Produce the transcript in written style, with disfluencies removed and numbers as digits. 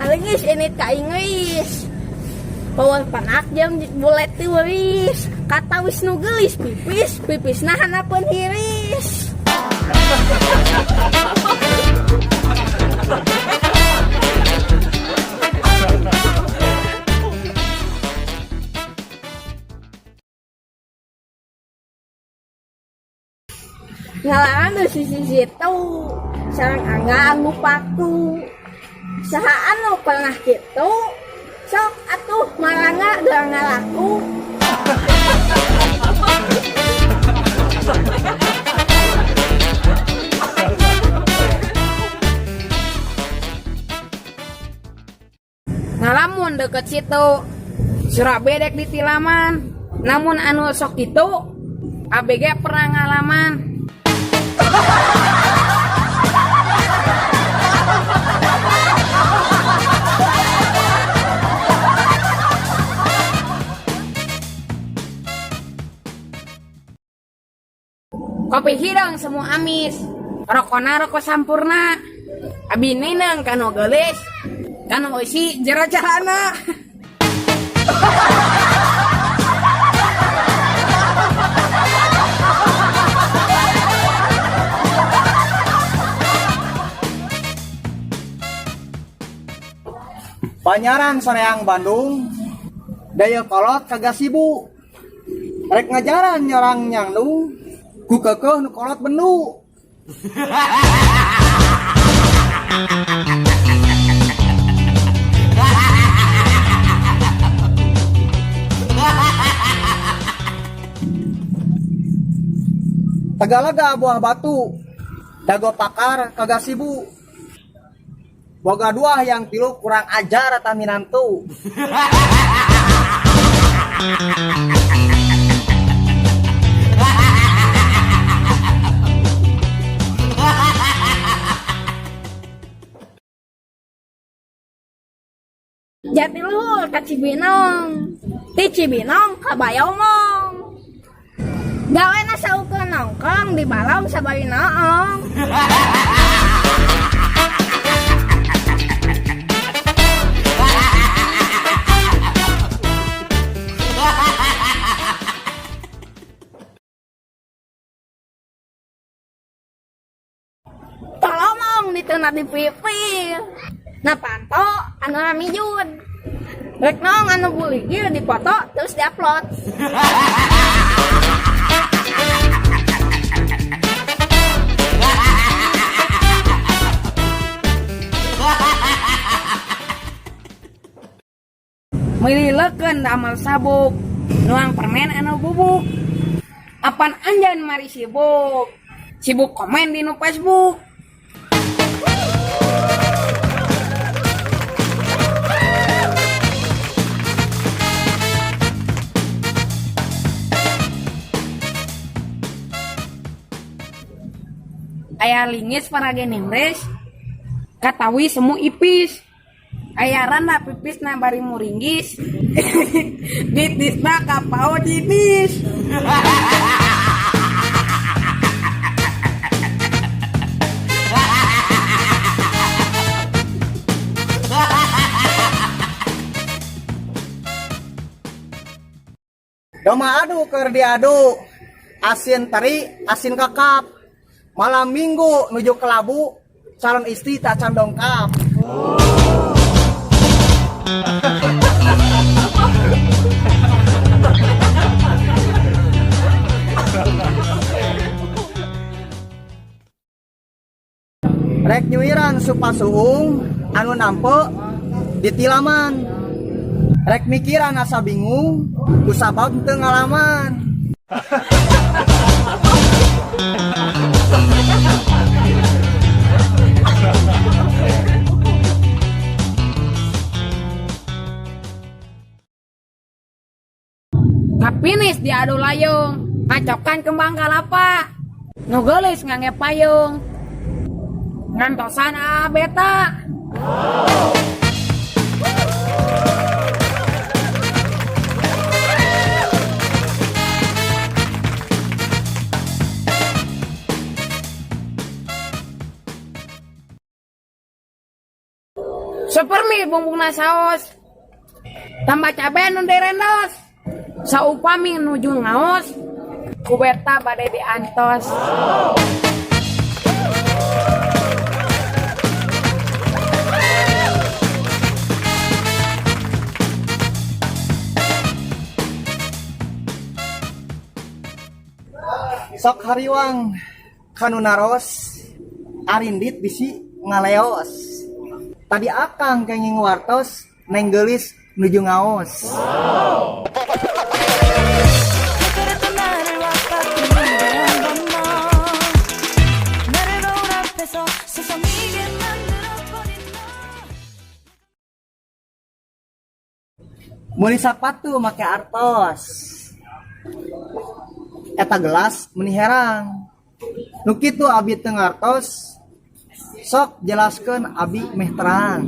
Alingis ini kaingis. Bawal panak jam bulet ti wis. Kata Wisnu gelis pipis nah hanapeun hiris. Ngalaan sisi situ sareng angga anu paku saha anu pernah kitu sok atuh maranga geus ngalaku. Ngalamun deket situ surah bedek di tilaman, namun anu sok itu ABG pernah ngalaman. Kopi hidang semua amis, rokona rokok sampurna, abi neneng kanu gelis, kanu isi jera-jerana. Panyaran Soreang Bandung, daya kolot kagak sibuk, rek ngajaran nyorang nyangnu, ku kekeh nu kolot benu. Tagalaga buah batu, dago pakar kagak sibuk. Boga dua yang tilu kurang ajar eta minantu. Jatiluhur ka Cibinong, ti Cibinong ka Bayongong. Gawe na saukeun nongkrong di balong sabari noong. Tolong dituna di pipi. Napanto anu ramijud. Rek nong anu buligir dipoto terus diupload. Mililekeun amal sabuk, nuang permen anu bubuk. Apan anjan mari sibuk. Sibuk komen di nu Facebook. Aya lingis parage nemres, katawi semu ipis. Ayaran na pipis na bari muringgis. Ditis na kapao ditis. Doma adu keur diadu, asin teri, asin kakap. Malam minggu nuju ke labu, calon istri tak can dongkap. Rek nyuiran supasuung, anu nampe di tilaman. Rek mikiran asa bingung, kusabab teu ngalaman. Kapinis diadu layung, ngacokan kembang kalapa. Nu geulis ngange payung. Ngantosan beta. ipis bumbungna saos. Tambah cabe nu direndos. Saupami nuju ngaos, kuberta bade diantos. Sok hariwang kanu naros arindit bisi ngaleos. Tadi akang kenging wartos neng geulis nuju ngaos. Meuli sapatu make artos. Eta gelas meuni herang. Nu kitu abi teu ngartos. Sok jelaskeun abi meh terang.